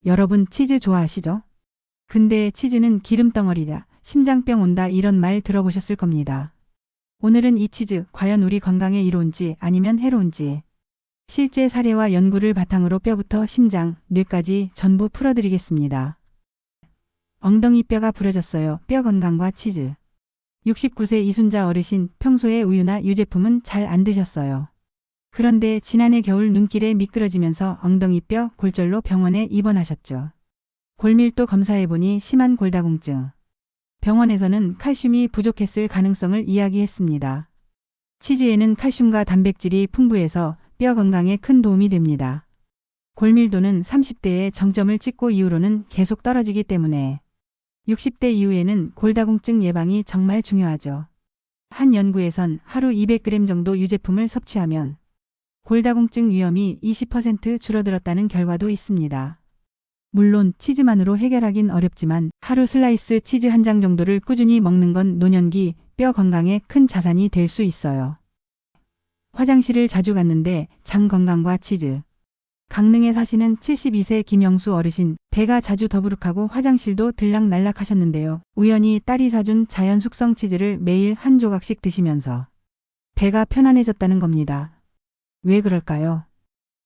여러분 치즈 좋아하시죠? 근데 치즈는 기름덩어리다, 심장병 온다 이런 말 들어보셨을 겁니다. 오늘은 이 치즈 과연 우리 건강에 이로운지 아니면 해로운지 실제 사례와 연구를 바탕으로 뼈부터 심장, 뇌까지 전부 풀어드리겠습니다. 엉덩이 뼈가 부러졌어요. 뼈 건강과 치즈. 69세 이순자 어르신, 평소에 우유나 유제품은 잘 안 드셨어요. 그런데 지난해 겨울 눈길에 미끄러지면서 엉덩이뼈 골절로 병원에 입원하셨죠. 골밀도 검사해보니 심한 골다공증. 병원에서는 칼슘이 부족했을 가능성을 이야기했습니다. 치즈에는 칼슘과 단백질이 풍부해서 뼈 건강에 큰 도움이 됩니다. 골밀도는 30대에 정점을 찍고 이후로는 계속 떨어지기 때문에 60대 이후에는 골다공증 예방이 정말 중요하죠. 한 연구에선 하루 200g 정도 유제품을 섭취하면 골다공증 위험이 20% 줄어들었다는 결과도 있습니다. 물론 치즈만으로 해결하긴 어렵지만 하루 슬라이스 치즈 한 장 정도를 꾸준히 먹는 건 노년기 뼈 건강에 큰 자산이 될 수 있어요. 화장실을 자주 갔는데 장 건강과 치즈. 강릉에 사시는 72세 김영수 어르신, 배가 자주 더부룩하고 화장실도 들락날락 하셨는데요. 우연히 딸이 사준 자연 숙성 치즈를 매일 한 조각씩 드시면서 배가 편안해졌다는 겁니다. 왜 그럴까요?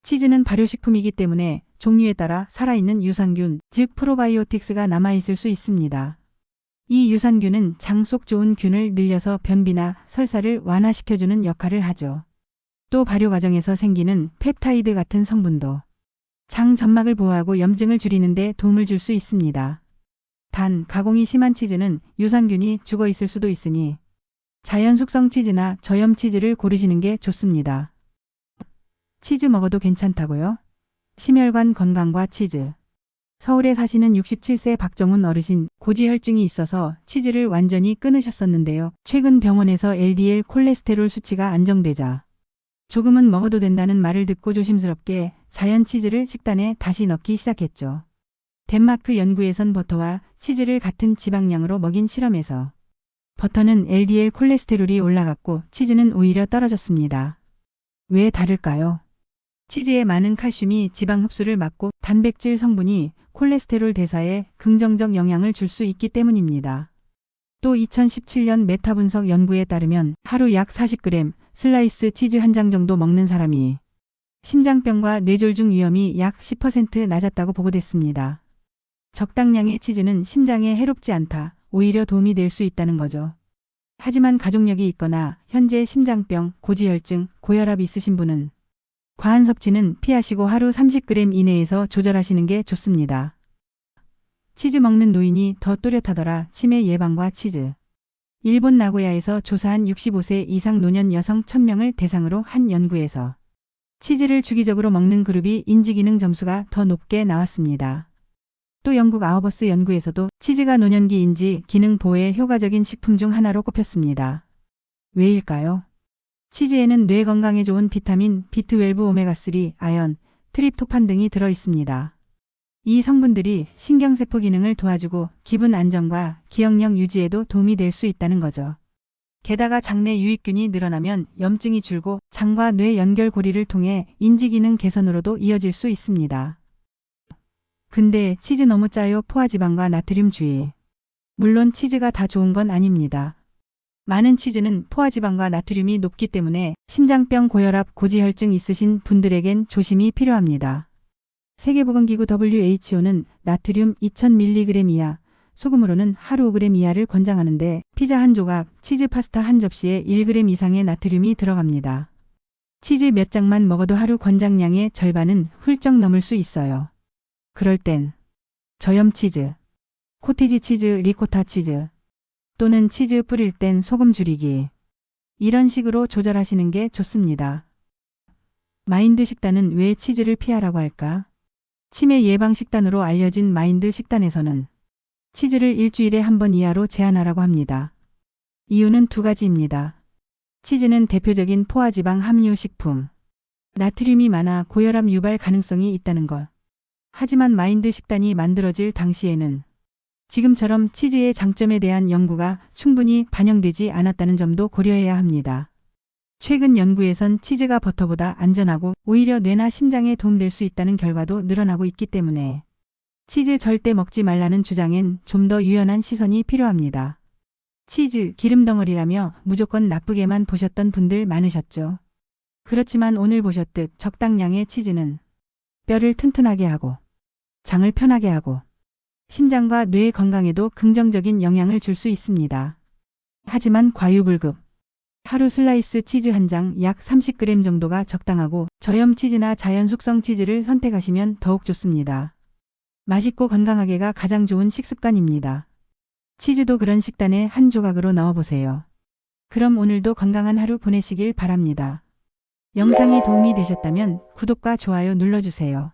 치즈는 발효식품이기 때문에 종류에 따라 살아있는 유산균, 즉 프로바이오틱스가 남아있을 수 있습니다. 이 유산균은 장 속 좋은 균을 늘려서 변비나 설사를 완화시켜주는 역할을 하죠. 또 발효 과정에서 생기는 펩타이드 같은 성분도 장 점막을 보호하고 염증을 줄이는 데 도움을 줄 수 있습니다. 단, 가공이 심한 치즈는 유산균이 죽어 있을 수도 있으니 자연 숙성 치즈나 저염 치즈를 고르시는 게 좋습니다. 치즈 먹어도 괜찮다고요? 심혈관 건강과 치즈. 서울에 사시는 67세 박정훈 어르신, 고지혈증이 있어서 치즈를 완전히 끊으셨었는데요. 최근 병원에서 LDL 콜레스테롤 수치가 안정되자 조금은 먹어도 된다는 말을 듣고 조심스럽게 자연 치즈를 식단에 다시 넣기 시작했죠. 덴마크 연구에선 버터와 치즈를 같은 지방량으로 먹인 실험에서 버터는 LDL 콜레스테롤이 올라갔고 치즈는 오히려 떨어졌습니다. 왜 다를까요? 치즈에 많은 칼슘이 지방 흡수를 막고 단백질 성분이 콜레스테롤 대사에 긍정적 영향을 줄 수 있기 때문입니다. 또 2017년 메타 분석 연구에 따르면 하루 약 40g 슬라이스 치즈 한 장 정도 먹는 사람이 심장병과 뇌졸중 위험이 약 10% 낮았다고 보고됐습니다. 적당량의 치즈는 심장에 해롭지 않다, 오히려 도움이 될 수 있다는 거죠. 하지만 가족력이 있거나 현재 심장병, 고지혈증, 고혈압 있으신 분은 과한 섭취는 피하시고 하루 30g 이내에서 조절하시는 게 좋습니다. 치즈 먹는 노인이 더 또렷하더라. 치매 예방과 치즈. 일본 나고야에서 조사한 65세 이상 노년 여성 1000명을 대상으로 한 연구에서 치즈를 주기적으로 먹는 그룹이 인지기능 점수가 더 높게 나왔습니다. 또 영국 아우버스 연구에서도 치즈가 노년기 인지 기능 보호에 효과적인 식품 중 하나로 꼽혔습니다. 왜일까요? 치즈에는 뇌 건강에 좋은 비타민, B12, 오메가3, 아연, 트립토판 등이 들어 있습니다. 이 성분들이 신경세포 기능을 도와주고 기분 안정과 기억력 유지에도 도움이 될 수 있다는 거죠. 게다가 장내 유익균이 늘어나면 염증이 줄고 장과 뇌 연결고리를 통해 인지기능 개선으로도 이어질 수 있습니다. 근데 치즈 너무 짜요. 포화지방과 나트륨 주의. 물론 치즈가 다 좋은 건 아닙니다. 많은 치즈는 포화지방과 나트륨이 높기 때문에 심장병, 고혈압, 고지혈증 있으신 분들에겐 조심이 필요합니다. 세계보건기구 WHO는 나트륨 2000mg 이하, 소금으로는 하루 5g 이하를 권장하는데 피자 한 조각, 치즈 파스타 한 접시에 1g 이상의 나트륨이 들어갑니다. 치즈 몇 장만 먹어도 하루 권장량의 절반은 훌쩍 넘을 수 있어요. 그럴 땐 저염 치즈, 코티지 치즈, 리코타 치즈 또는 치즈 뿌릴 땐 소금 줄이기, 이런 식으로 조절하시는 게 좋습니다. 마인드 식단은 왜 치즈를 피하라고 할까? 치매 예방 식단으로 알려진 마인드 식단에서는 치즈를 일주일에 한 번 이하로 제한하라고 합니다. 이유는 두 가지입니다. 치즈는 대표적인 포화지방 함유 식품. 나트륨이 많아 고혈압 유발 가능성이 있다는 것. 하지만 마인드 식단이 만들어질 당시에는 지금처럼 치즈의 장점에 대한 연구가 충분히 반영되지 않았다는 점도 고려해야 합니다. 최근 연구에선 치즈가 버터보다 안전하고 오히려 뇌나 심장에 도움될 수 있다는 결과도 늘어나고 있기 때문에 치즈 절대 먹지 말라는 주장엔 좀 더 유연한 시선이 필요합니다. 치즈, 기름 덩어리라며 무조건 나쁘게만 보셨던 분들 많으셨죠. 그렇지만 오늘 보셨듯 적당량의 치즈는 뼈를 튼튼하게 하고 장을 편하게 하고 심장과 뇌 건강에도 긍정적인 영향을 줄 수 있습니다. 하지만 과유불급. 하루 슬라이스 치즈 한 장 약 30g 정도가 적당하고 저염 치즈나 자연 숙성 치즈를 선택하시면 더욱 좋습니다. 맛있고 건강하게가 가장 좋은 식습관입니다. 치즈도 그런 식단에 한 조각으로 넣어보세요. 그럼 오늘도 건강한 하루 보내시길 바랍니다. 영상이 도움이 되셨다면 구독과 좋아요 눌러주세요.